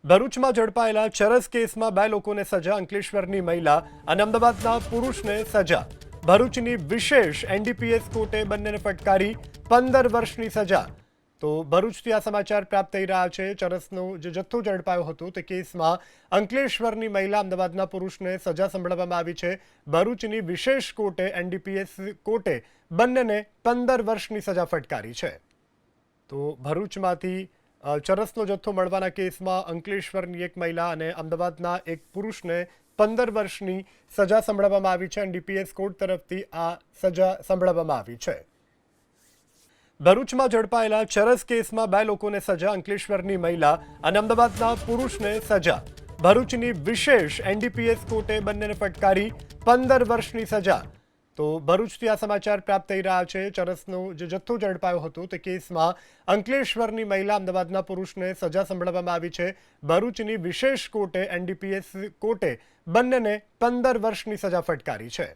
ભરૂચમાં ઝડપાયેલા ચરસ કેસમાં 2 લોકોને સજા, અંકલેશ્વરની મહિલા અને અમદાવાદના પુરુષને સજા. ભરૂચની વિશેષ એનડીપીએસ કોર્ટે બંનેને ફટકારી 15 વર્ષની સજા. તો ભરૂચથી આ સમાચાર પ્રાપ્ત થઈ રહ્યા છે. ચરસનો જે જથ્થો ઝડપાયો હતો તે કેસમાં અંકલેશ્વરની મહિલા, અમદાવાદના પુરુષને સજા સંભળાવવામાં આવી છે. ભરૂચની વિશેષ કોર્ટે એનડીપીએસ કોર્ટે બંનેને 15 વર્ષની સજા ફટકારી છે. તો ભરૂચમાંથી ચરસનો જથ્થો મળવાના કેસમાં અંકલેશ્વરની એક મહિલા અને અમદાવાદના એક પુરુષને 15 વર્ષની સજા સંભળાવવામાં આવી છે. એનડીપીએસ કોર્ટ તરફથી આ સજા સંભળાવવામાં આવી છે. ભરૂચમાં ઝડપાયેલા ચરસ કેસમાં 2 લોકોને સજા, અંકલેશ્વરની મહિલા અને અમદાવાદના પુરુષને સજા. ભરૂચની વિશેષ એનડીપીએસ કોર્ટે બંનેને ફટકારી 15 વર્ષની સજા. તો ભરૂચથી આ સમાચાર પ્રાપ્ત થઈ રહ્યા છે. ચરસનો જે જથ્થો ઝડપાયો હતો તે કેસમાં અંકલેશ્વરની મહિલા, અમદાવાદના પુરુષને સજા સંભળાવવામાં આવી છે. ભરૂચની વિશેષ કોર્ટે એનડીપીએસ કોર્ટે બંનેને 15 વર્ષની સજા ફટકારી છે.